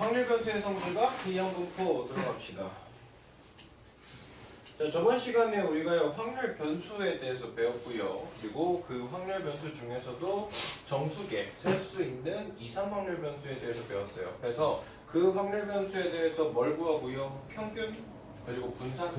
확률 변수의 성질과 B형 분포 들어갑시다. 자, 저번 시간에 우리가 확률 변수에 대해서 배웠고요. 그리고 그 확률 변수 중에서도 정수계, 셀 수 있는 이상 확률 변수에 대해서 배웠어요. 그래서 그 확률 변수에 대해서 뭘 구하고요? 평균, 그리고 분산,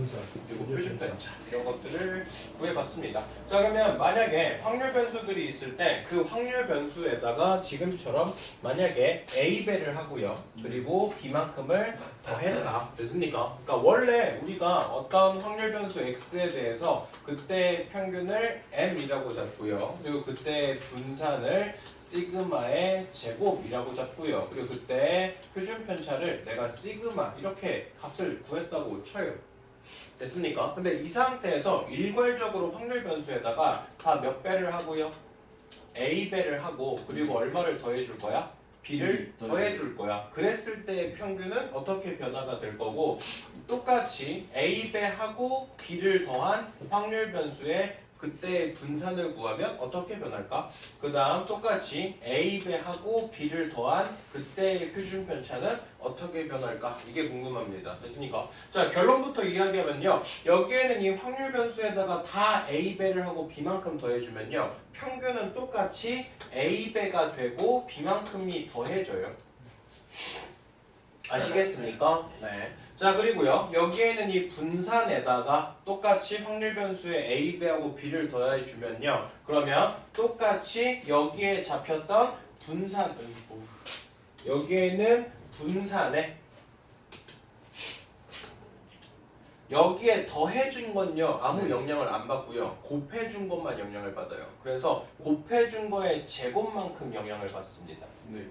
그리고 표준 편차 이런 것들을 구해봤습니다. 자, 그러면 만약에 확률 변수들이 있을 때 그 확률 변수에다가 지금처럼 만약에 A배를 하고요. 그리고 B만큼을 더했다. 됐습니까? 그러니까 원래 우리가 어떤 확률 변수 X에 대해서 그때 평균을 M이라고 잡고요. 그리고 그때 분산을 시그마의 제곱이라고 잡고요. 그리고 그때 표준 편차를 내가 시그마 이렇게 값을 구했다고 쳐요. 됐습니까? 근데 이 상태에서 일괄적으로 확률 변수에다가 다 몇 배를 하고요? A배를 하고 그리고 얼마를 더해줄 거야? B를 더해줄 거야. 그랬을 때의 평균은 어떻게 변화가 될 거고, 똑같이 A배하고 B를 더한 확률 변수의 그때 분산을 구하면 어떻게 변할까? 그 다음 똑같이 A배하고 B를 더한 그때의 표준 편차는 어떻게 변할까? 이게 궁금합니다. 됐습니까? 자, 결론부터 이야기하면요. 여기에는 이 확률 변수에다가 다 A배를 하고 B만큼 더해주면요. 평균은 똑같이 A배가 되고 B만큼이 더해져요. 아시겠습니까? 네. 자, 그리고요. 여기에는 이 분산에다가 똑같이 확률 변수에 A배하고 B를 더해주면요. 그러면 똑같이 여기에 잡혔던 분산, 여기에는 분산에 여기에 더해준 건요. 아무 영향을 안 받고요. 곱해준 것만 영향을 받아요. 그래서 곱해준 거의 제곱만큼 영향을 받습니다. 네.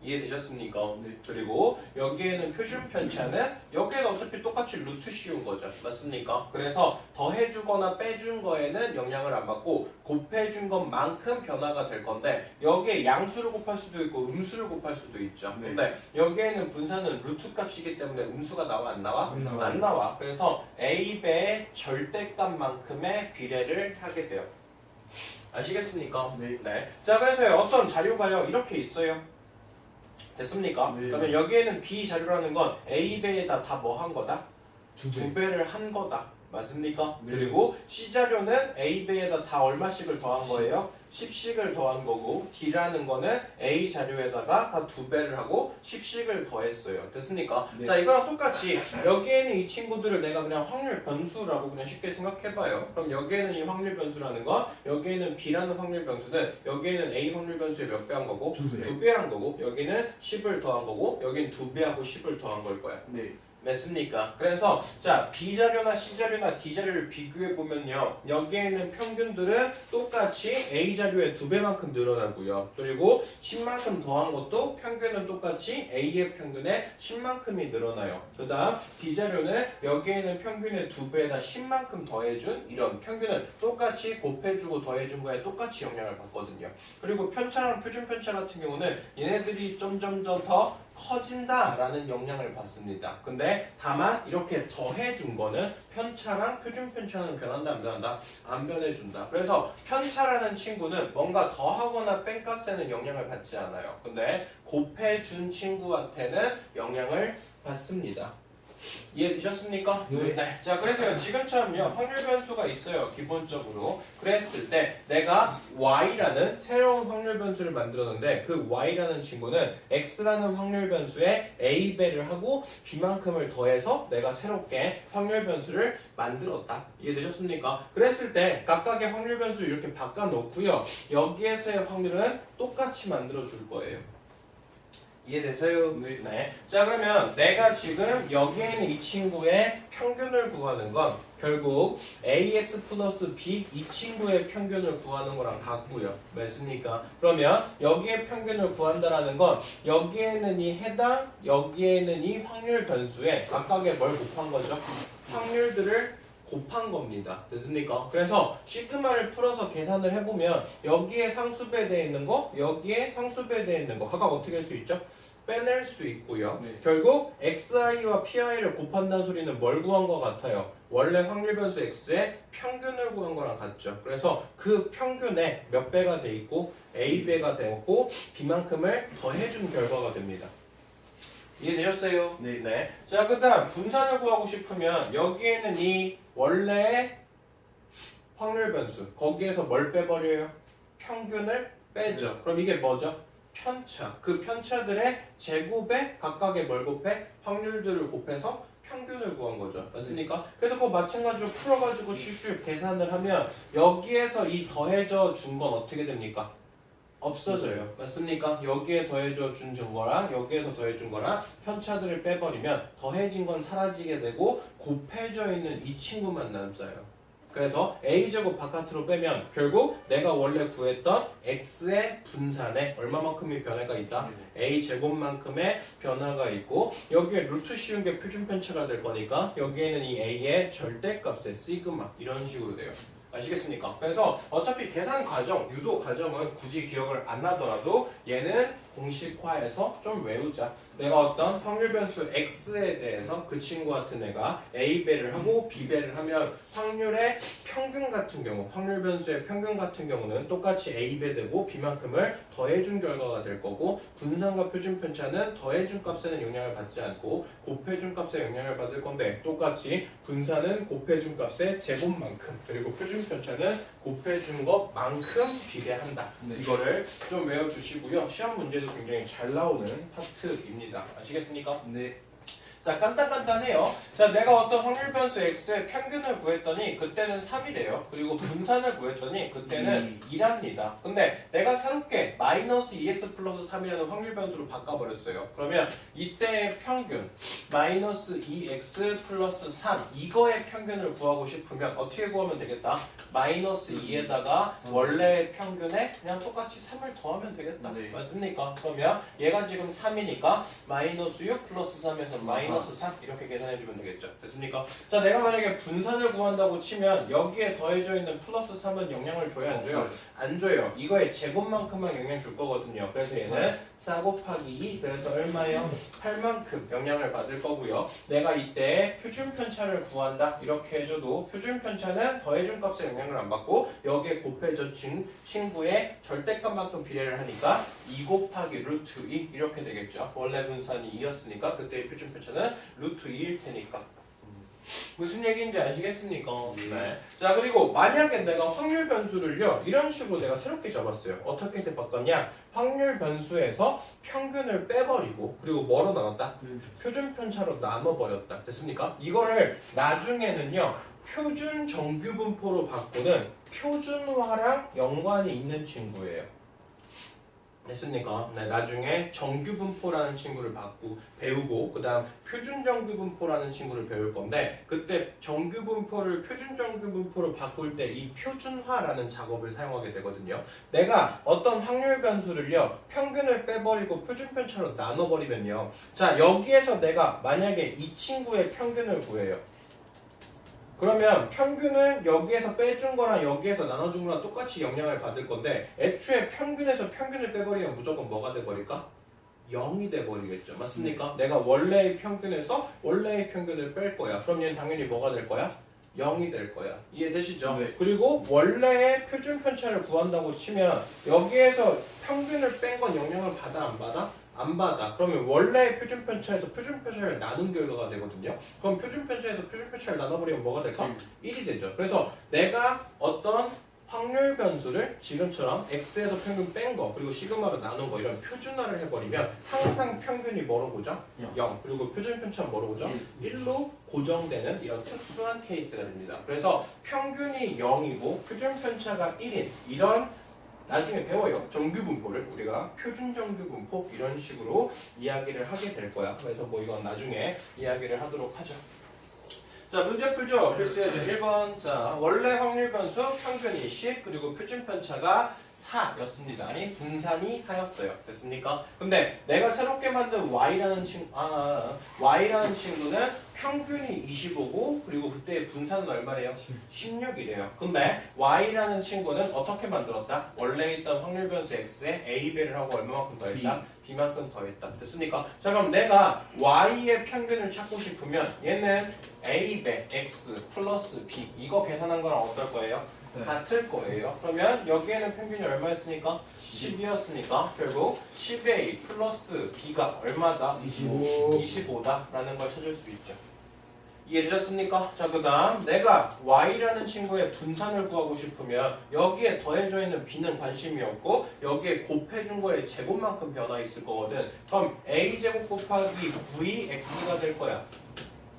이해되셨습니까? 네. 그리고 여기에는 표준 편차는 여기에는 어차피 똑같이 루트 씌운 거죠. 맞습니까? 그래서 더해주거나 빼준 거에는 영향을 안 받고 곱해준 것만큼 변화가 될 건데 여기에 양수를 곱할 수도 있고 음수를 곱할 수도 있죠. 네. 근데 여기에는 분산은 루트 값이기 때문에 음수가 나와 안 나와? 안 나와. 그래서 A배의 절대값만큼의 비례를 하게 돼요. 아시겠습니까? 네. 자, 그래서 어떤 자료가요 이렇게 있어요. 됐습니까? 네. 그러면 여기에는 B 자료라는 건 A배에다 다 뭐 한 거다? 두 배를 한 거다. 맞습니까? 네. 그리고 C 자료는 A배에다 다 얼마씩을 더한 거예요? 10씩을 더한 거고 D라는 거는 A 자료에다가 다 두 배를 하고 10씩을 더했어요. 됐습니까? 네. 자, 이거랑 똑같이 여기에는 이 친구들을 내가 그냥 확률 변수라고 그냥 쉽게 생각해봐요. 그럼 여기에는 이 확률 변수라는 거, 여기에는 B라는 확률 변수는 여기에는 A 확률 변수에 몇 배 한 거고? 두 배 한 거고, 여기는 10을 더한 거고, 여기는 두 배하고 10을 더한 걸 거야. 네. 맞습니까? 그래서 자, B자료나 C자료나 D자료를 비교해 보면요. 여기에는 평균들은 똑같이 A자료의 두 배만큼 늘어나고요. 그리고 10만큼 더한 것도 평균은 똑같이 A의 평균의 10만큼이 늘어나요. 그 다음 D자료는 여기에는 평균의 두 배에다 10만큼 더해준 이런 평균은 똑같이 곱해주고 더해준 거에 똑같이 영향을 받거든요. 그리고 편차랑 표준 편차 같은 경우는 얘네들이 점점 더 커진다라는 영향을 받습니다. 근데 다만 이렇게 더해준 거는 편차랑 표준 편차는 변한다 안 변한다? 안 변해준다. 그래서 편차라는 친구는 뭔가 더하거나 뺀 값에는 영향을 받지 않아요. 근데 곱해준 친구한테는 영향을 받습니다. 이해되셨습니까? 네. 자, 그래서 지금처럼요 확률 변수가 있어요. 기본적으로 그랬을 때 내가 y라는 새로운 확률 변수를 만들었는데 그 y라는 친구는 x라는 확률 변수에 a배를 하고 b만큼을 더해서 내가 새롭게 확률 변수를 만들었다. 이해되셨습니까? 그랬을 때 각각의 확률 변수 이렇게 바꿔놓고요 여기에서의 확률은 똑같이 만들어 줄 거예요. 이해되세요? 네. 자, 그러면 내가 지금 여기에 있는 이 친구의 평균을 구하는 건 결국 ax 플러스 b 이 친구의 평균을 구하는 거랑 같고요. 맞습니까? 그러면 여기의 평균을 구한다라는 건 여기에는 이 해당, 여기에는 이 확률 변수에 각각의 뭘 곱한 거죠? 확률들을 곱한 겁니다. 됐습니까? 그래서 시그마를 풀어서 계산을 해보면 여기에 상수배되어 있는 거, 여기에 상수배되어 있는 거 각각 어떻게 할 수 있죠? 빼낼 수 있고요. 네. 결국xi와 pi를 곱한다는 소리는 뭘 구한 것 같아요? 원래 확률 변수 x의 평균을 구한 거랑 같죠. 그래서 그 평균에 몇 배가 돼 있고 a배가 되고 b만큼을 더해준 결과가 됩니다. 이해되셨어요? 네. 자, 그 다음 분산을 구하고 싶으면 여기에는 이 원래의 확률 변수 거기에서 뭘 빼버려요? 평균을 빼죠. 그럼 이게 뭐죠? 편차. 그 편차들의 제곱에 각각의 뭘 곱해? 확률들을 곱해서 평균을 구한 거죠. 맞습니까? 그래서 그거 마찬가지로 풀어가지고 쉽게 계산을 하면 여기에서 이 더해져 준 건 어떻게 됩니까? 없어져요. 맞습니까? 여기에 더해져 준 거랑 여기에서 더해준 거랑 편차들을 빼버리면 더해진 건 사라지게 되고 곱해져 있는 이 친구만 남아요. 그래서 a제곱 바깥으로 빼면 결국 내가 원래 구했던 x의 분산에 얼마만큼의 변화가 있다? a제곱만큼의 변화가 있고 여기에 루트 씌운 게 표준 편차가 될 거니까 여기에는 이 a의 절대값의 시그마 이런 식으로 돼요. 아시겠습니까? 그래서 어차피 계산 과정, 유도 과정은 굳이 기억을 안 나더라도 얘는 공식화해서 좀 외우자. 내가 어떤 확률 변수 x에 대해서 그 친구한테 내가 a배를 하고 b배를 하면 확률의 평균 같은 경우, 확률 변수의 평균 같은 경우는 똑같이 a배 되고 b만큼을 더해준 결과가 될 거고 분산과 표준 편차는 더해준 값에는 영향을 받지 않고 곱해준 값에 영향을 받을 건데 똑같이 분산은 곱해준 값의 제곱만큼 그리고 표준 편차는 곱해준 것만큼 비례한다. 네. 이거를 좀 외워주시고요. 시험 문제도 굉장히 잘 나오는 파트입니다. 아시겠습니까? 네. 자, 간단해요. 자, 내가 어떤 확률 변수 x의 평균을 구했더니 그때는 3이래요. 그리고 분산을 구했더니 그때는 2랍니다. 근데 내가 새롭게 마이너스 2x 플러스 3이라는 확률 변수로 바꿔버렸어요. 그러면 이때의 평균 마이너스 2x 플러스 3 이거의 평균을 구하고 싶으면 어떻게 구하면 되겠다? 마이너스 2에다가 원래의 평균에 그냥 똑같이 3을 더하면 되겠다. 네. 맞습니까? 그러면 얘가 지금 3이니까 마이너스 6 플러스 3에서 마이너스 3 이렇게 계산해주면 되겠죠. 됐습니까? 자, 내가 만약에 분산을 구한다고 치면 여기에 더해져 있는 플러스 3은 영향을 줘야 안 줘요? 안 줘요. 이거의 제곱만큼만 영향 줄 거거든요. 그래서 얘는 4 곱하기 2 그래서 얼마예요? 8만큼 영향을 받을 거고요. 내가 이때 표준 편차를 구한다 이렇게 해줘도 표준 편차는 더해준 값에 영향을 안 받고 여기에 곱해져 준 친구의 절대값만큼 비례를 하니까 2 곱하기 루트 2 이렇게 되겠죠. 원래 분산이 2였으니까 그때의 표준 편차는 루트 2일 테니까. 무슨 얘기인지 아시겠습니까? 네. 자, 그리고 만약에 내가 확률 변수를요 이런 식으로 내가 새롭게 잡았어요. 어떻게 바꿨냐? 확률 변수에서 평균을 빼버리고 그리고 뭐로 나눴다? 표준 편차로 나눠버렸다. 됐습니까? 이거를 나중에는요 표준 정규분포로 바꾸는 표준화랑 연관이 있는 친구예요. 됐습니까? 네, 나중에 정규분포라는 친구를 배우고 그 다음 표준정규분포라는 친구를 배울 건데 그때 정규분포를 표준정규분포로 바꿀 때 이 표준화라는 작업을 사용하게 되거든요. 내가 어떤 확률 변수를요 평균을 빼버리고 표준편차로 나눠버리면요 자 여기에서 내가 만약에 이 친구의 평균을 구해요. 그러면 평균은 여기에서 빼준 거랑 여기에서 나눠준 거랑 똑같이 영향을 받을 건데 애초에 평균에서 평균을 빼버리면 무조건 뭐가 돼버릴까? 0이 돼버리겠죠. 맞습니까? 내가 원래의 평균에서 원래의 평균을 뺄 거야. 그럼 얘는 당연히 뭐가 될 거야? 0이 될 거야. 이해되시죠? 네. 그리고 원래의 표준 편차를 구한다고 치면 여기에서 평균을 뺀 건 영향을 받아 안 받아? 안 받아. 그러면 원래의 표준 편차에서 표준 편차를 나눈 결과가 되거든요. 그럼 표준 편차에서 표준 편차를 나눠버리면 뭐가 될까? 1이 되죠. 그래서 내가 어떤 확률 변수를 지금처럼 x에서 평균 뺀 거 그리고 시그마로 나눈 거 이런 표준화를 해버리면 항상 평균이 뭐로 보죠? 0. 그리고 표준 편차는 뭐로 보죠? 1로 고정되는 이런 특수한 케이스가 됩니다. 그래서 평균이 0이고 표준 편차가 1인 이런 나중에 배워요. 정규분포를 우리가 표준 정규분포 이런 식으로 이야기를 하게 될 거야. 그래서 뭐 이건 나중에 이야기를 하도록 하죠. 자, 문제 풀죠. 필수예제 1번. 자, 원래 확률 변수 평균이 10 그리고 표준 편차가 4였습니다. 아니 분산이 4였어요. 됐습니까? 근데 내가 새롭게 만든 y라는 친구는 평균이 25고 그리고 그때의 분산은 얼마래요? 16이래요. 근데 y라는 친구는 어떻게 만들었다? 원래 있던 확률 변수 x에 a배를 하고 얼마만큼 더했다? b만큼 더했다. 됐습니까? 자, 그럼 내가 y의 평균을 찾고 싶으면 얘는 a배 x 플러스 b 이거 계산한 거랑 어떨 거예요? 네. 같을 거예요. 그러면 여기에는 평균이 얼마였으니까? 10이었으니까 결국 10a 플러스 b가 얼마다? 25다라는 걸 찾을 수 있죠. 이해되셨습니까? 자, 그 다음 내가 y라는 친구의 분산을 구하고 싶으면 여기에 더해져 있는 b는 관심이 없고 여기에 곱해준 거에 제곱만큼 변화 있을 거거든. 그럼 a제곱 곱하기 vx가 될 거야.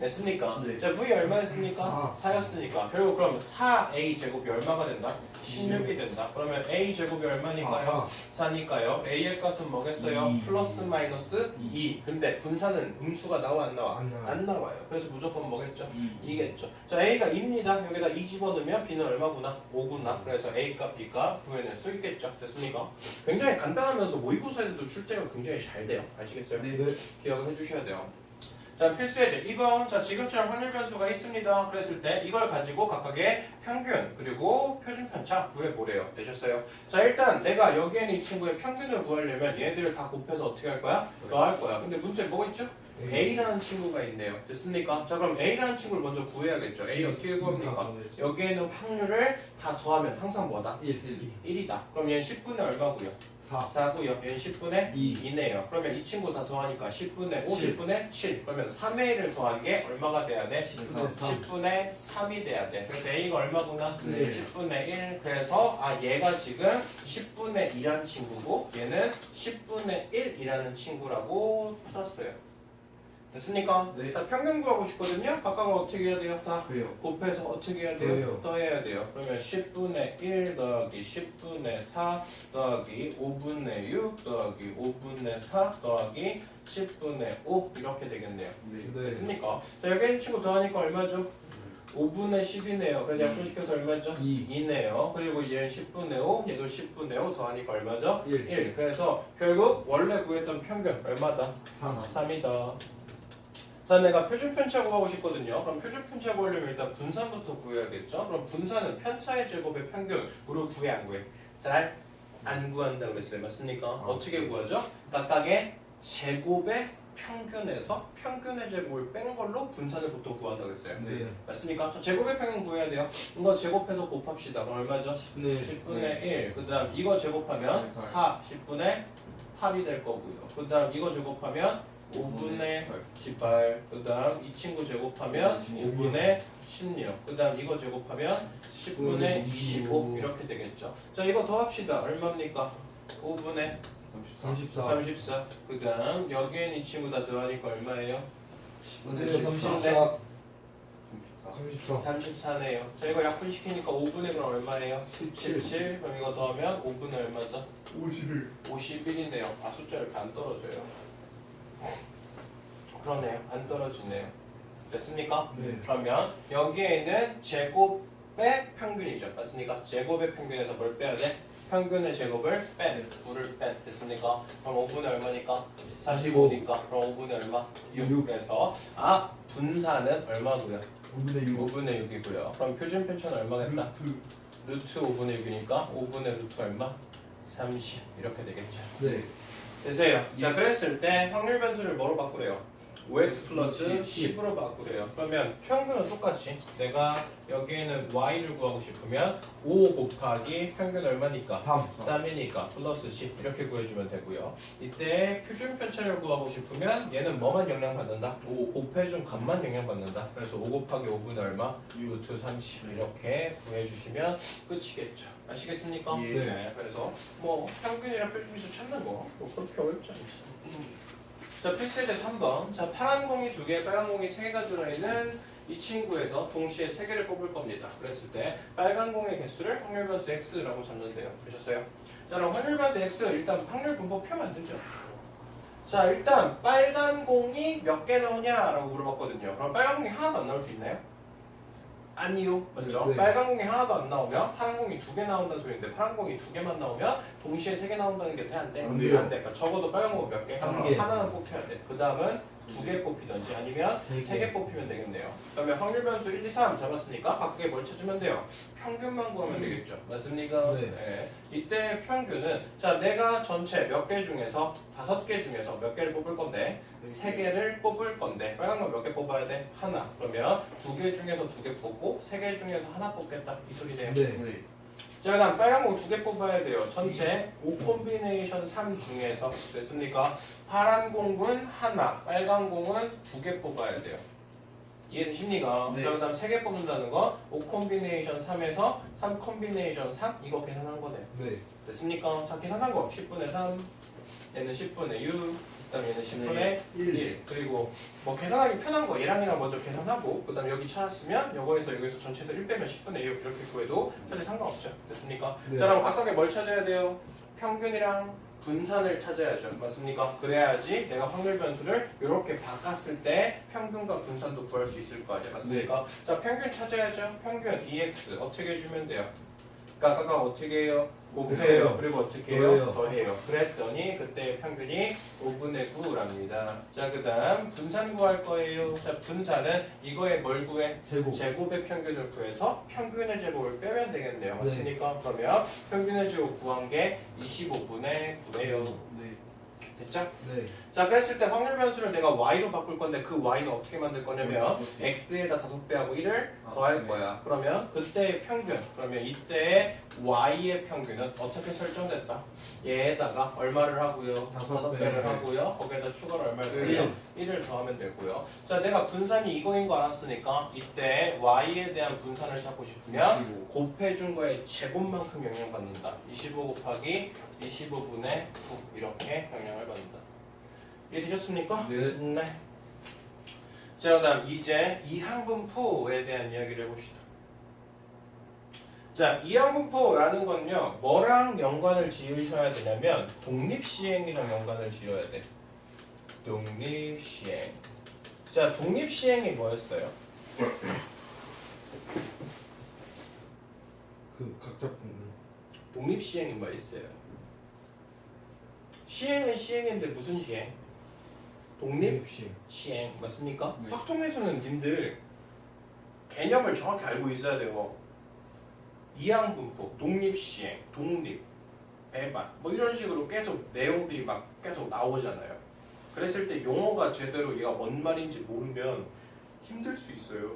됐습니까? 네. 자, v 얼마였습니까? 4였으니까 결국 그럼 4a 제곱이 얼마가 된다? 16이 된다. 그러면 a 제곱이 얼마니까요? 4니까요. a의 값은 뭐겠어요? 2. 플러스 마이너스 2. 근데 분산은 음수가 나와 안 나와? 안 나와요. 안 나와요. 그래서 무조건 뭐겠죠? 2. 2겠죠. 자, a가 2입니다. 여기다 2 집어넣으면 b는 얼마구나? 5구나. 그래서 a 값, b 값 구해낼 수 있겠죠. 됐습니까? 굉장히 간단하면서 모의고사에도 출제가 굉장히 잘 돼요. 아시겠어요? 네. 네. 기억을 해주셔야 돼요. 자, 필수 예제 2번. 자, 지금처럼 확률 변수가 있습니다. 그랬을 때 이걸 가지고 각각의 평균 그리고 표준 편차 구해보래요. 되셨어요? 자, 일단 내가 여기에 있는 이 친구의 평균을 구하려면 얘들을 다 곱해서 어떻게 할 거야? 더할 거야. 근데 문제 뭐가 있죠? A라는 친구가 있네요. 됐습니까? 자, 그럼 A라는 친구를 먼저 구해야겠죠. A 어떻게 구합니까? 여기에 있는 확률을 다 더하면 항상 뭐다? 1이다. 그럼 얘는 10분의 얼마고요? 4고요. 얘는 10분의 2네요. 그러면 이 친구 다 더하니까 10분의 5, 10분의 7. 그러면 3의 1을 더한 게 얼마가 돼야 돼? 10분의 3이 돼야 돼. 그래서 A가 얼마구나? 10분의 1. 그래서 얘가 지금 10분의 2라는 친구고 얘는 10분의 1이라는 친구라고 썼어요. 됐습니까? 네. 자, 평균 구하고 싶거든요. 각각을 어떻게 해야 돼요? 다 그래요. 곱해서 어떻게 해야 돼요? 더해야 돼요. 그러면 10분의 1 더하기 10분의 4 더하기 5분의 6 더하기 5분의 4 더하기 10분의 5 이렇게 되겠네요. 네. 됐습니까? 자, 여기 있는 친구 더하니까 얼마죠? 5분의 10이네요. 그래서 약분시켜서 얼마죠? 2. 2네요. 그리고 얘는 10분의 5, 얘도 10분의 5 더하니까 얼마죠? 1. 1. 그래서 결국 원래 구했던 평균 얼마다? 3. 3이다. 자, 내가 표준 편차 구하고 싶거든요. 그럼 표준 편차 구하려면 일단 분산부터 구해야겠죠. 그럼 분산은 편차의 제곱의 평균으로 구해 안 구해? 잘 안 구한다 그랬어요. 맞습니까? 어떻게 구하죠? 각각의 제곱의 평균에서 평균의 제곱을 뺀 걸로 분산을 보통 구한다 그랬어요. 네. 맞습니까? 자, 제곱의 평균 구해야 돼요. 이거 제곱해서 곱합시다. 그럼 얼마죠? 10분의 1. 그 다음 이거 제곱하면 4, 10분의 8이 될 거고요. 그 다음 이거 제곱하면 5분의 18. 그 다음 이 친구 제곱하면 5분의 16. 그 다음 이거 제곱하면 10분의 25. 이렇게 되겠죠. 자, 이거 더합시다. 얼마입니까? 5분의 34. 그 다음 여기엔 이 친구 다 더하니까 얼마예요? 34. 34네요. 자, 이거 약분시키니까 5분의 그럼 얼마예요? 17. 17. 그럼 이거 더하면 5분의 얼마죠? 51. 51이네요. 숫자 이렇게 안 떨어져요. 그러네요. 안 떨어지네요. 됐습니까? 네. 그러면 여기에는 제곱의 평균이죠. 맞습니까? 제곱의 평균에서 뭘 빼야 돼? 평균의 제곱을 뺀, 9를 뺀. 됐습니까? 그럼 5분의 얼마니까? 45니까. 그럼 5분의 얼마? 6. 그래서 분산은 얼마고요? 5분의 6. 5분의 6이고요. 그럼 표준 편차는 얼마겠다? 루트 5분의 6이니까 5분의 루트 얼마? 30. 이렇게 되겠죠. 네. 되세요. 자, 그랬을 때 확률 변수를 뭐로 바꾸래요? 5x 플러스 10. 10으로 바꾸래요. 그러면 평균은 똑같이 내가 여기에는 y를 구하고 싶으면 5 곱하기 평균 얼마니까? 3. 3이니까 플러스 10 이렇게 구해주면 되고요. 이때 표준 편차를 구하고 싶으면 얘는 뭐만 영향받는다? 5 곱해준 값만 영향받는다. 그래서 5 곱하기 5분의 얼마? 루트 30 이렇게 구해주시면 끝이겠죠. 아시겠습니까? 예. 네. 그래서 뭐 평균이랑 표준에서 찾는 거 그렇게 어렵지 않죠. 자, 필수에 3번. 자, 파란 공이 2개, 빨간 공이 3개가 들어있는 이 친구에서 동시에 3개를 뽑을 겁니다. 그랬을 때 빨간 공의 개수를 확률 변수 x라고 잡는데요. 되셨어요? 자, 그럼 확률 변수 x 일단 확률 분포 표 만들죠. 자, 일단 빨간 공이 몇 개 나오냐라고 물어봤거든요. 그럼 빨간 공이 하나도 안 나올 수 있나요? 아니요. 맞죠? 네. 빨간 공이 하나도 안 나오면 파란 공이 2개 나온다는 소리인데 파란 공이 2개만 나오면 동시에 3개 나온다는 게 돼? 안 돼? 안 돼요. 안 돼. 그러니까 적어도 빨간 공은 몇 개? 한 개. 하나는 꼭 해야 돼. 그 다음은 두 개 뽑히든지 아니면 세 세 개 뽑히면 되겠네요. 그러면 확률 변수 1, 2, 3 잡았으니까 각각에 뭘 찾으면 돼요? 평균만 구하면 되겠죠. 맞습니까? 네. 이때 평균은 자 내가 전체 몇 개 중에서 5개 중에서 몇 개를 뽑을 건데 3개를 뽑을 건데 빨간 건 몇 개 뽑아야 돼? 하나. 그러면 2개 중에서 2개 뽑고 3개 중에서 하나 뽑겠다. 이 소리네요. 네. 자 그다음 빨간 거 2개 뽑아야 돼요. 전체 5 콤비네이션 3 중에서 됐습니까? 파란 공은 하나, 빨간 공은 2개 뽑아야 돼요. 이해되십니까? 네. 자 그다음 3개 뽑는다는 거 5 콤비네이션 3에서 3 콤비네이션 3 이거 계산한 거네. 네. 됐습니까? 자 계산한 거 10분의 3 얘는 10분의 6 그다음 얘는 10분의 네. 1 그리고 뭐 계산하기 편한 거 얘랑이랑 먼저 계산하고 그다음 여기 찾았으면 여기에서 전체에서 1 빼면 10분의 6 이렇게 구해도 사실 상관없죠. 됐습니까? 네. 자 그럼 각각에 뭘 찾아야 돼요? 평균이랑 분산을 찾아야죠. 맞습니까? 그래야지 내가 확률 변수를 이렇게 바꿨을 때 평균과 분산도 구할 수 있을 거 아니에요. 맞습니까? 자 평균 찾아야죠. 평균 EX 어떻게 해주면 돼요? 각각 어떻게 해요? 곱해요. 그리고 어떻게 해요? 더해요. 그랬더니 그때 평균이 5분의 9랍니다. 자, 그 다음 분산 구할 거예요. 자, 분산은 이거에 뭘 구해? 제곱. 제곱의 평균을 구해서 평균의 제곱을 빼면 되겠네요. 맞습니까? 그러면 평균의 제곱 구한 게 25분의 9예요. 네. 됐죠? 네. 자, 그랬을 때 확률 변수를 내가 y로 바꿀 건데 그 y는 어떻게 만들 거냐면 x에다 5배하고 1을 더할 거야. 그러면 그때의 평균, 그러면 이때의 y의 평균은 어떻게 설정됐다? 얘에다가 얼마를 하고요? 5배를 하고요. 거기에다 추가로 얼마를 더해요? 1을 더하면 되고요. 자, 내가 분산이 이거인 거 알았으니까 이때 y에 대한 분산을 찾고 싶으면 곱해준 거에 제곱만큼 영향받는다. 25 곱하기 25분의 9 이렇게 영향을 받는다. 이해되셨습니까? 네. 자, 그다음 이제 이항분포에 대한 이야기를 해봅시다. 자, 이항분포라는 건요, 뭐랑 연관을 지으셔야 되냐면 독립시행이랑 연관을 지어야 돼. 독립시행. 자, 독립시행이 뭐였어요? 그 각자 부분. 독립시행이 뭐 있어요? 시행은 시행인데 무슨 시행? 독립시행 맞습니까? 네. 확통에서는 님들 개념을 정확히 알고 있어야 돼요. 이항분포, 독립시행, 독립, 배반 뭐 이런 식으로 계속 내용들이 막 계속 나오잖아요. 그랬을 때 용어가 제대로 얘가 뭔 말인지 모르면 힘들 수 있어요.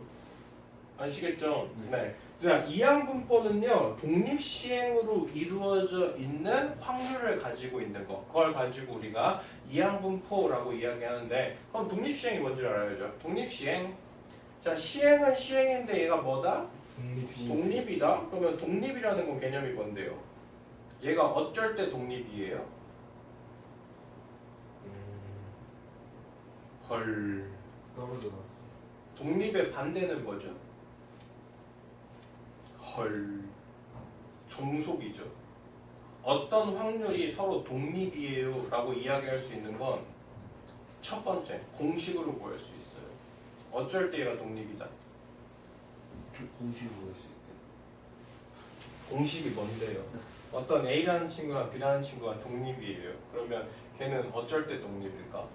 아시겠죠? 네. 자, 이항분포는요 독립시행으로 이루어져 있는 확률을 가지고 있는 거 그걸 가지고 우리가 이항분포라고 이야기하는데 그럼 독립시행이 뭔지 알아야죠. 독립시행 자 시행은 시행인데 얘가 뭐다? 독립이다? 그러면 독립이라는 건 개념이 뭔데요? 얘가 어쩔 때 독립이에요? 헐 떨어져 나왔어. 독립의 반대는 뭐죠? 헐 종속이죠. 어떤 확률이 서로 독립이에요 라고 이야기할 수 있는 건 첫 번째 공식으로 구할 수 있어요. 어쩔 때 얘가 독립이다. 공식으로 볼 수 있대. 공식이 뭔데요? 어떤 A라는 친구랑 B라는 친구가 독립이에요. 그러면 걔는 어쩔 때 독립일까?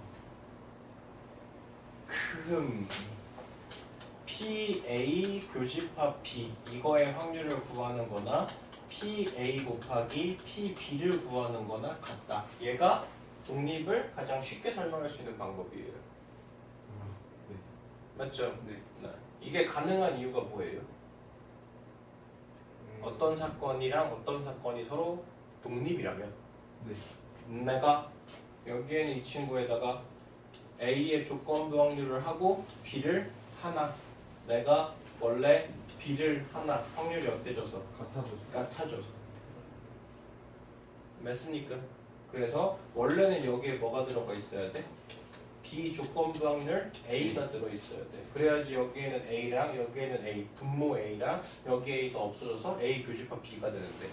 PA 교집합 B 이거의 확률을 구하는 거나 PA 곱하기 PB를 구하는 거나 같다. 얘가 독립을 가장 쉽게 설명할 수 있는 방법이에요. 네. 맞죠? 네. 이게 가능한 이유가 뭐예요? 어떤 사건이랑 어떤 사건이 서로 독립이라면 네. 내가 여기에는 이 친구에다가 A의 조건부 확률을 하고 B를 하나 내가 원래 B를 하나 확률이 어때져서 같아져서 맞습니까? 그래서 원래는 여기에 뭐가 들어가 있어야 돼? B 조건부 확률 A가 들어있어야 돼. 그래야지 여기에는 A랑 여기에는 A 분모 A랑 여기 A가 없어져서 A 교집합 B가 되는데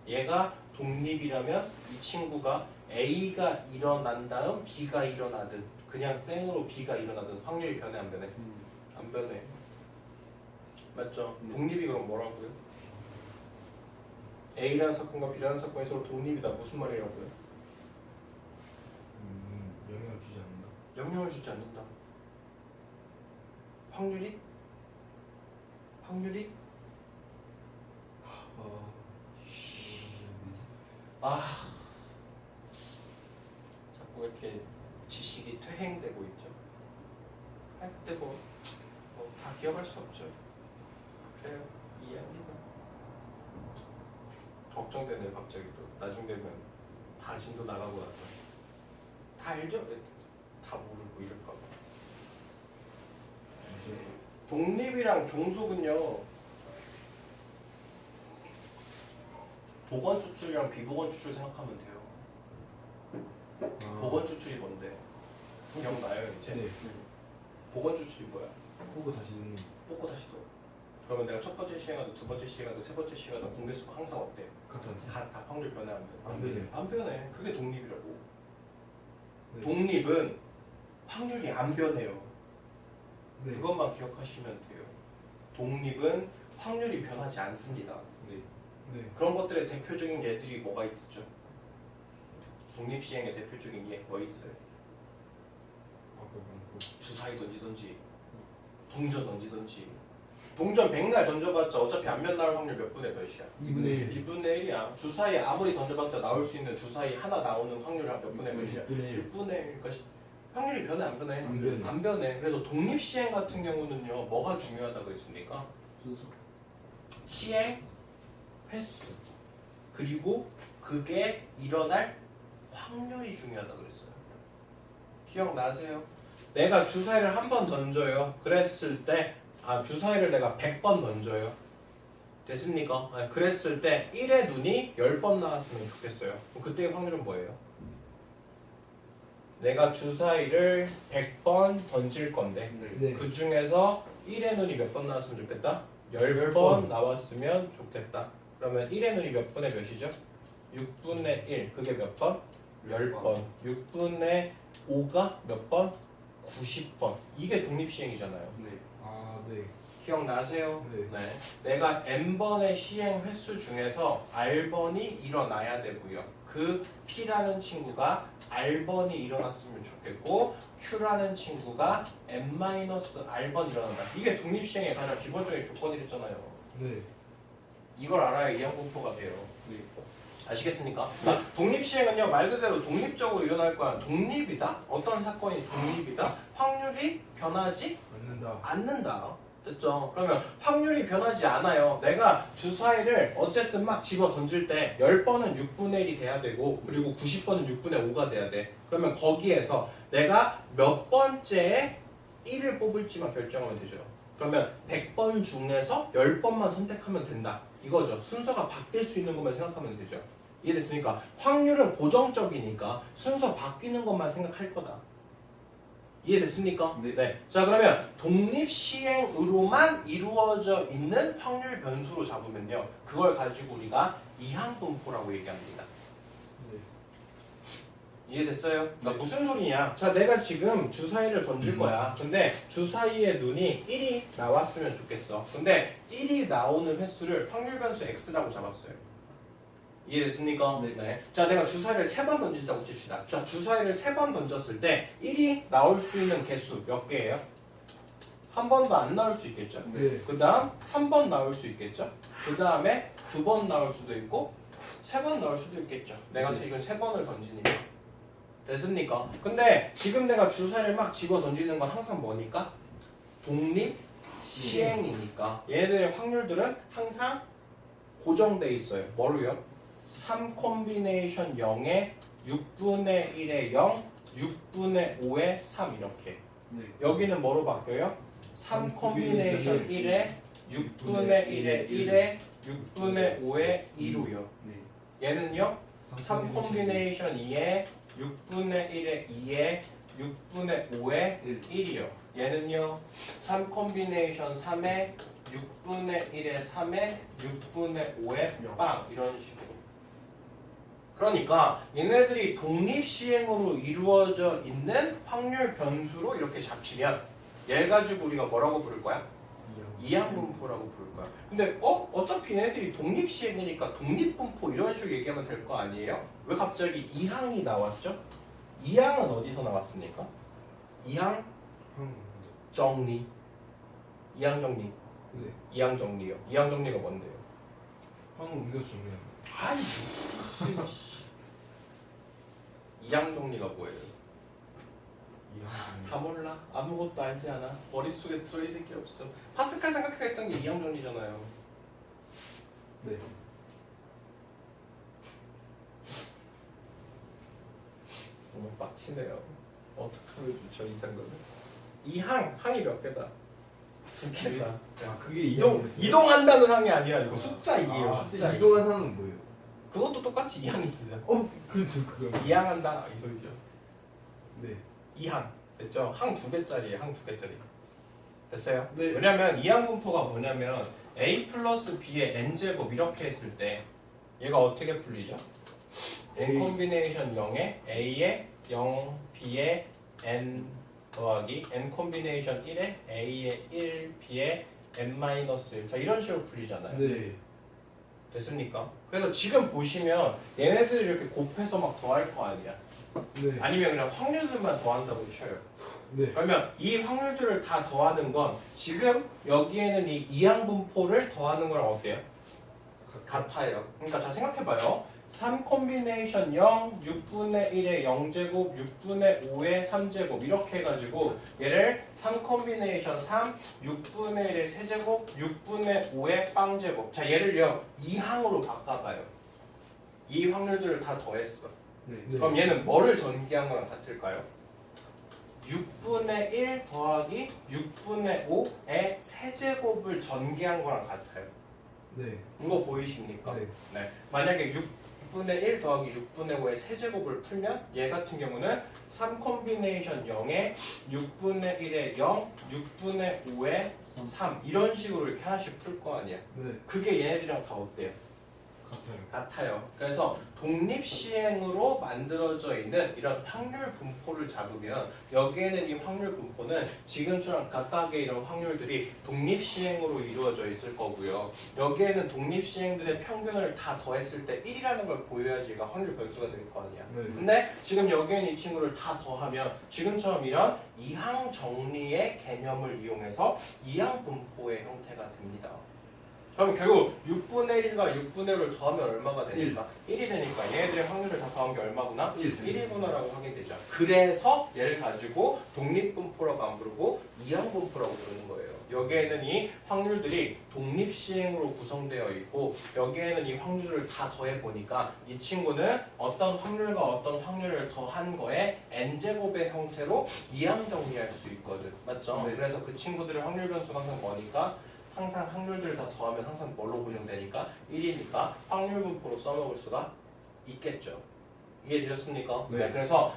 얘가 독립이라면 이 친구가 A가 일어난 다음 B가 일어나든 그냥 생으로 B가 일어나든 확률이 변해 안 변해? 안 변해. 맞죠? 독립이 그럼 뭐라고요? A라는 사건과 B라는 사건이 서로 독립이다. 무슨 말이라고요? 영향을 주지 않는다. 영향을 주지 않는다. 확률이 아 자꾸 이렇게 지식이 퇴행되고 있죠. 할 때 뭐 다 기억할 수 없죠. 그래요. 이해합니다. 걱정되네 갑자기 또 나중 되면 다 진도 나가고 나서 다 알죠? 다 모르고 이럴까 봐. 독립이랑 종속은요 보건 추출이랑 비보건 추출 생각하면 돼요. 보건 추출이 뭔데? 기억나요 이제? 네. 보건 추출이 뭐야? 보고 다시 넣는. 뽑고 다시 넣어. 그러면 내가 첫 번째 시행하든 두 번째 시행하든 세 번째 시행하든 공개수가 항상 어때? 같은데. 다 확률 변해 안 변해? 안 변해. 안 변해. 그게 독립이라고. 네. 독립은 확률이 안 변해요. 네. 그것만 기억하시면 돼요. 독립은 확률이 변하지 않습니다. 네. 그런 것들의 대표적인 예들이 뭐가 있죠? 독립 시행의 대표적인 예 뭐 있어요? 아까 많고. 주사위 던지던지 동전 던지던지 동전 100날 던져봤자 어차피 안면 나올 확률 몇 분의 몇이야? 2분의 1. 1분의 1이야. 주사위 아무리 던져봤자 나올 수 있는 주사위 하나 나오는 확률 몇 분의 몇이야? 6분의 1. 1분의 1. 그러니까 확률이 변해 안 변해? 안 변해. 안 변해. 그래서 독립 시행 같은 경우는요 뭐가 중요하다고 했습니까? 순서. 시행 횟수 그리고 그게 일어날 확률이 중요하다고 그랬어요. 기억나세요? 내가 주사위를 한 번 던져요. 그랬을 때 주사위를 내가 100번 던져요. 됐습니까? 그랬을 때 1의 눈이 10번 나왔으면 좋겠어요. 그럼 그때의 확률은 뭐예요? 내가 주사위를 100번 던질 건데 네. 그 중에서 1의 눈이 몇 번 나왔으면 좋겠다? 10번 10번. 나왔으면 좋겠다. 그러면 1의 눈이 몇 분의 몇이죠? 6분의 1. 그게 몇 번? 10번. 6분의 5가 몇 번? 90번. 이게 독립시행이잖아요. 네. 아, 네. 기억나세요? 네. 내가 n번의 시행 횟수 중에서 r번이 일어나야 되고요. 그 p라는 친구가 r번이 일어났으면 좋겠고 q라는 친구가 n-r번 일어난다. 이게 독립시행의 가장 기본적인 조건이랬잖아요. 네. 이걸 알아야 이항분포가 돼요. 네. 아시겠습니까? 그러니까 독립시행은요 말 그대로 독립적으로 일어날 거야. 독립이다? 어떤 사건이 독립이다? 확률이 변하지 맞는다. 않는다. 됐죠? 그러면 확률이 변하지 않아요. 내가 주사위를 어쨌든 막 집어 던질 때 10번은 6분의 1이 돼야 되고 그리고 90번은 6분의 5가 돼야 돼. 그러면 거기에서 내가 몇 번째에 1을 뽑을지만 결정하면 되죠. 그러면 100번 중에서 10번만 선택하면 된다. 이거죠. 순서가 바뀔 수 있는 것만 생각하면 되죠. 이해됐습니까? 확률은 고정적이니까 순서 바뀌는 것만 생각할 거다. 이해됐습니까? 네. 자 그러면 독립시행으로만 이루어져 있는 확률 변수로 잡으면요. 그걸 가지고 우리가 이항분포라고 얘기합니다. 네. 이해됐어요? 그러니까 네. 무슨 소리냐? 자 내가 지금 주사위를 던질 거야. 근데 주사위의 눈이 1이 나왔으면 좋겠어. 근데 1이 나오는 횟수를 확률 변수 x라고 잡았어요. 이해됐습니까? 네. 자 내가 주사위를 3번 던진다고 칩시다. 자 주사위를 3번 던졌을 때 1이 나올 수 있는 개수 몇 개예요? 한 번도 안 나올 수 있겠죠? 네. 그 다음 한 번 나올 수 있겠죠? 그 다음에 2번 나올 수도 있고 3번 나올 수도 있겠죠. 내가 네. 지금 3번을 던지니까. 됐습니까? 근데 지금 내가 주사위를 막 집어 던지는 건 항상 뭐니까? 독립 시행이니까 얘네들의 확률들은 항상 고정돼 있어요. 뭐로요? 3 콤비네이션 0에 6분의 1에 0, 6분의 5에 3 이렇게. 네. 여기는 뭐로 바뀌어요? 3 콤비네이션 1에 6분의 1에 1에 6분의 5에 2로요. 네. 얘는요? 3 콤비네이션 2에 6분의 1에 2에 6분의 5에 1이요. 얘는요? 3 콤비네이션 3에 6분의 1에 3에 6분의 5에 빵 이런 식으로. 그러니까 얘네들이 독립시행으로 이루어져 있는 확률 변수로 이렇게 잡히면 얘 가지고 우리가 뭐라고 부를 거야? 이항분포라고 부를 거야. 근데 어차피 얘네들이 독립시행이니까 독립분포 이런 식으로 얘기하면 될 거 아니에요? 왜 갑자기 이항이 나왔죠? 이항은 어디서 나왔습니까? 이항 정리. 이항 정리. 네. 이항 정리요. 이항 정리가 뭔데요? 항 옮겼어 그냥. 아이. 이항 정리가 뭐예요? 다 몰라. 아무것도 알지 않아. 머릿속에 들어있는 게 없어. 파스칼 생각했던 게 이항 정리잖아요. 네. 너무 빡치네요. 어떡하면 좋죠, 이 생각은? 항이 몇 개다? 두 개다. 아 그게 이항이었어요? 이동한다는 항이 아니라 이거 숫자 2예요. 아, 숫자 2. 이동한 항은 뭐예요? 그것도 똑같이 이항이죠. 그렇죠 그거. 이항한다 이 소리죠. 네. 이항 됐죠? 항 두 개짜리예요. 항 두 개짜리. 됐어요? 네. 왜냐면 이항 분포가 뭐냐면 a 플러스 b의 n제곱 이렇게 했을 때 얘가 어떻게 풀리죠? n 콤비네이션 0에 a에 0, b에 n 더하기 n 콤비네이션 1에 a에 1, b에 n-1 자 이런 식으로 풀리잖아요. 네. 됐습니까? 그래서 지금 보시면 얘네들이 이렇게 곱해서 막 더할 거 아니야. 네. 아니면 그냥 확률들만 더한다고 쳐요. 네. 그러면 이 확률들을 다 더하는 건 지금 여기에는 이 이항 분포를 더하는 거랑 어때요? 같아요. 그러니까 자 생각해봐요. 3 콤비네이션 0, 6분의 1의 0제곱, 6분의 5의 3제곱 이렇게 해가지고 얘를 3 콤비네이션 3, 6분의 1의 세제곱, 6분의 5의 빵제곱 자 얘를요 2항으로 바꿔봐요. 이 확률들을 다 더했어. 네. 그럼 얘는 뭐를 전개한 거랑 같을까요? 6분의 1 더하기 6분의 5의 세제곱을 전개한 거랑 같아요. 네. 이거 보이십니까? 네. 네. 만약에 6분의 1 더하기 6분의 5의 세제곱을 풀면 얘 같은 경우는 3 콤비네이션 0에 6분의 1의 0, 6분의 5의 3 이런 식으로 이렇게 하나씩 풀 거 아니야. 네. 그게 얘네들이랑 다 어때요? 같아요. 같아요. 그래서 독립시행으로 만들어져 있는 이런 확률 분포를 잡으면 여기에는 이 확률 분포는 지금처럼 각각의 이런 확률들이 독립시행으로 이루어져 있을 거고요. 여기에는 독립시행들의 평균을 다 더했을 때 1이라는 걸 보여야지 얘가 확률 변수가 될 거 아니야. 네. 근데 지금 여기에는 이 친구를 다 더하면 지금처럼 이런 이항 정리의 개념을 이용해서 이항 분포의 형태가 됩니다. 그럼 결국 6분의 1과 6분의 5를 더하면 얼마가 되니까? 1이 되니까 얘네들의 확률을 다 더한 게 얼마구나? 1이구나라고 하게 되죠. 그래서 얘를 가지고 독립분포라고 안 부르고 이항분포라고 부르는 거예요. 여기에는 이 확률들이 독립시행으로 구성되어 있고 여기에는 이 확률을 다 더해보니까 이 친구는 어떤 확률과 어떤 확률을 더한 거에 n제곱의 형태로 이항 정리할 수 있거든. 맞죠? 네. 그래서 그 친구들의 확률 변수가 항상 뭐니까? 항상 확률들을 다 더하면 항상 뭘로 고정되니까 1이니까 확률 분포로 써먹을 수가 있겠죠. 이해되셨습니까? 네. 그래서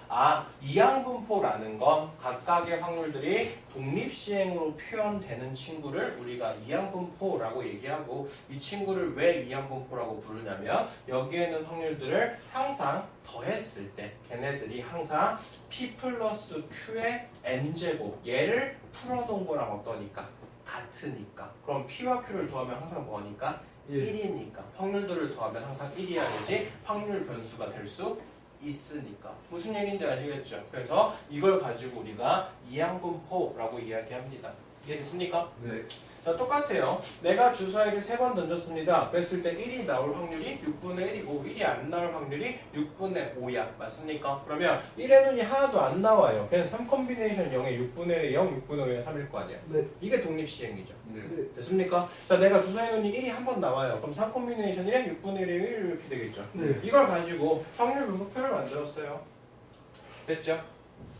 이항 분포라는 건 각각의 확률들이 독립시행으로 표현되는 친구를 우리가 이항 분포라고 얘기하고 이 친구를 왜 이항 분포라고 부르냐면 여기에는 확률들을 항상 더했을 때 걔네들이 항상 p 플러스 q의 n제곱 얘를 풀어놓은 거랑 어떠니까? 같으니까. 그럼 P와 Q를 더하면 항상 뭐니까? 1이니까. 확률들을 더하면 항상 1이어야지 확률 변수가 될 수 있으니까. 무슨 얘기인지 아시겠죠? 그래서 이걸 가지고 우리가 이항분포라고 이야기합니다. 이해됐습니까? 네. 자, 똑같아요. 내가 주사위를 3번 던졌습니다. 그랬을 때 1이 나올 확률이 6분의 1이고 1이 안 나올 확률이 6분의 5야. 맞습니까? 그러면 1의 눈이 하나도 안 나와요. 그냥 3 콤비네이션 0에 6분의 1에 0, 6분의 5에 3일 거 아니야. 네. 이게 독립시행이죠. 네. 됐습니까? 자, 내가 주사위 눈이 1이 한 번 나와요. 그럼 3 콤비네이션 1에 6분의 1에 1 이렇게 되겠죠. 네. 이걸 가지고 확률 분포표를 만들었어요. 됐죠?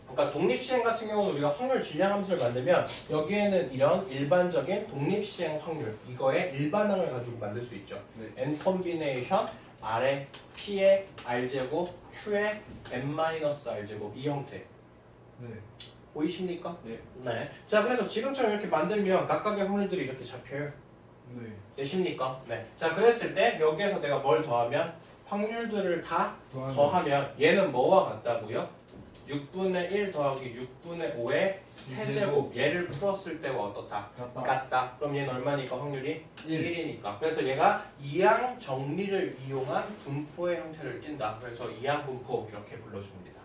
그러니까 독립시행 같은 경우는 우리가 확률 질량 함수를 만들면 여기에는 이런 일반적인 독립시행 확률 이거의 일반항을 가지고 만들 수 있죠. 네. n 콤비네이션 R의 P의 R제곱 Q의 n-R제곱 이 형태 네. 보이십니까? 네. 네. 자, 그래서 지금처럼 이렇게 만들면 각각의 확률들이 이렇게 잡혀요. 네. 되십니까? 네. 자, 그랬을 때 여기에서 내가 뭘 더하면 확률들을 다 더하면 얘는 뭐와 같다고요? 6분의 1 더하기 6분의 5의 세제곱 얘를 풀었을 때와 어떻다? 같다. 그럼 얘는 얼마니까 확률이? 1이니까. 그래서 얘가 이항 정리를 이용한 분포의 형태를 띈다. 그래서 이항 분포 이렇게 불러줍니다.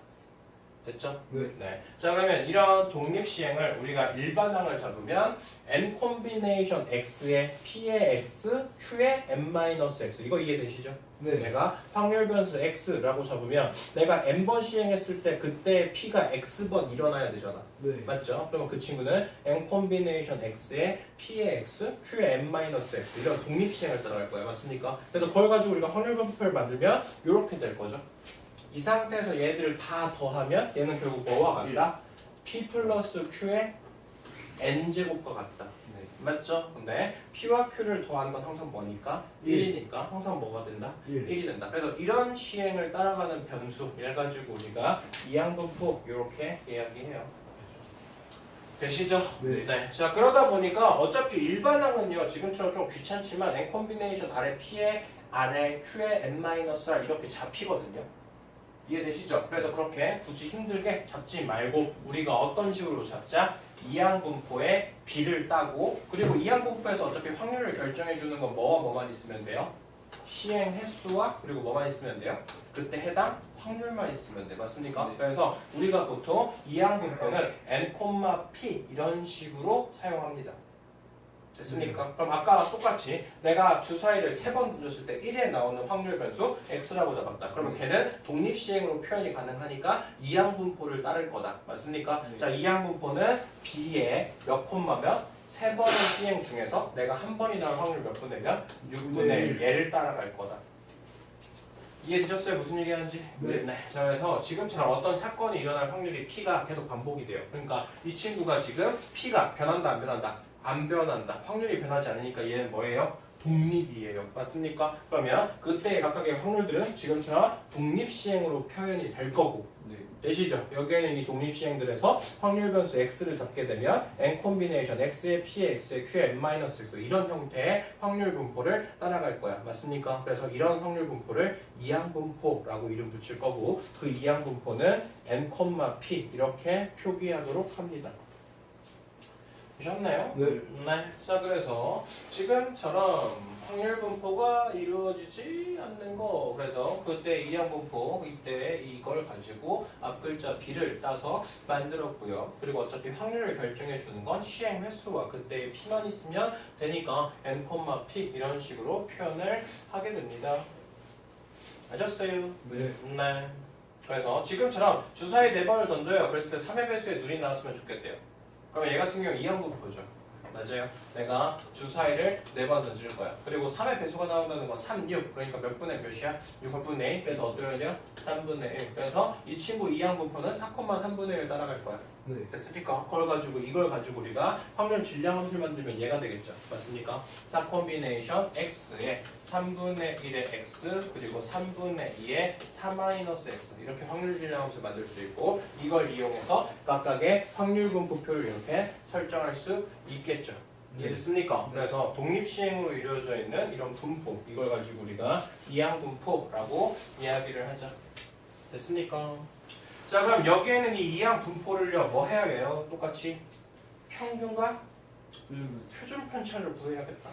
됐죠? 네. 자 그러면 이런 독립시행을 우리가 일반항을 잡으면 n 콤비네이션 x의 p의 x, q의 n-x 이거 이해되시죠? 네. 내가 확률 변수 x라고 잡으면 내가 n번 시행했을 때 그때 p가 x번 일어나야 되잖아. 네. 맞죠? 그러면 그 친구는 n 콤비네이션 x의 p의 x, q의 n-x 이런 독립시행을 따라갈 거예요. 맞습니까? 그래서 그걸 가지고 우리가 확률 변수표를 만들면 이렇게 될 거죠. 이 상태에서 얘들을 다 더하면 얘는 결국 뭐와 같다? p 플러스 q의 n제곱과 같다. 네. 맞죠? 근데 p와 q를 더한 건 항상 뭐니까? 1이니까 항상 뭐가 된다? 1. 1이 된다. 그래서 이런 시행을 따라가는 변수 얘를 가지고 우리가 이항분포 이렇게 이야기해요. 되시죠? 네. 자 그러다 보니까 어차피 일반항은요 지금처럼 좀 귀찮지만 n 콤비네이션 아래 p에 아래 q에 n-r 이렇게 잡히거든요. 이해되시죠? 그래서 그렇게 굳이 힘들게 잡지 말고 우리가 어떤 식으로 잡자? 이항분포에 b를 따고 그리고 이항분포에서 어차피 확률을 결정해주는 건 뭐와 뭐만 있으면 돼요? 시행 횟수와 그리고 뭐만 있으면 돼요? 그때 해당 확률만 있으면 돼. 맞습니까? 네. 그래서 우리가 보통 이항분포는 n, p 이런 식으로 사용합니다. 됐습니까? 그럼 아까 똑같이 내가 주사위를 3번 던졌을 때 1에 나오는 확률 변수 x라고 잡았다. 그러면 걔는 독립시행으로 표현이 가능하니까 이항분포를 따를 거다. 맞습니까? 네. 자, 이항분포는 b의 몇 콤마면 3번의 시행 중에서 내가 한 번이 나올 확률 몇 분이면 6분의 1 얘를 따라갈 거다. 이해되셨어요? 무슨 얘기하는지? 네. 자, 그래서 지금처럼 어떤 사건이 일어날 확률이 p가 계속 반복이 돼요. 그러니까 이 친구가 지금 p가 변한다 안 변한다? 안 변한다. 확률이 변하지 않으니까 얘는 뭐예요? 독립이에요. 맞습니까? 그러면 그때의 각각의 확률들은 지금처럼 독립시행으로 표현이 될 거고 네. 되시죠? 여기에는 이 독립시행들에서 확률 변수 x를 잡게 되면 n 콤비네이션 x의 p의 x의 q의 n-x 이런 형태의 확률 분포를 따라갈 거야. 맞습니까? 그래서 이런 확률 분포를 이항분포라고 이름 붙일 거고 그 이항분포는 n, p 이렇게 표기하도록 합니다. 되셨나요? 네. 자 그래서 지금처럼 확률 분포가 이루어지지 않는 거 그래서 그때 이항분포 이때 이걸 가지고 앞글자 b를 따서 만들었고요. 그리고 어차피 확률을 결정해 주는 건 시행 횟수와 그때의 p만 있으면 되니까 n, p 이런 식으로 표현을 하게 됩니다. 아셨어요? 네. 그래서 지금처럼 주사위 4번을 던져요. 그랬을 때 3의 배수에 눈이 나왔으면 좋겠대요. 그러면 얘 같은 경우 이항분포죠. 맞아요. 내가 주사위를 4번 던질 거야. 그리고 3의 배수가 나온다는 건 3, 6. 그러니까 몇 분의 몇이야? 6분의 1. 그래서 어떻게 돼요? 3분의 1. 그래서 이 친구 이항분포는 4,3분의 1 따라갈 거야. 네. 됐습니까? 이걸 가지고 우리가 확률 질량 함수를 만들면 얘가 되겠죠. 맞습니까? 4 콤비네이션 x에 3분의 1의 x 그리고 3분의 2의 4-x 이렇게 확률 질량 함수 만들 수 있고 이걸 이용해서 각각의 확률 분포표를 이렇게 설정할 수 있겠죠. 이해됐습니까? 그래서 독립시행으로 이루어져 있는 이런 분포 이걸 가지고 우리가 이항분포라고 이야기를 하자. 됐습니까? 자 그럼 여기에는 이 이항 분포를요 뭐 해야 해요? 똑같이 평균과 표준 편차를 구해야겠다.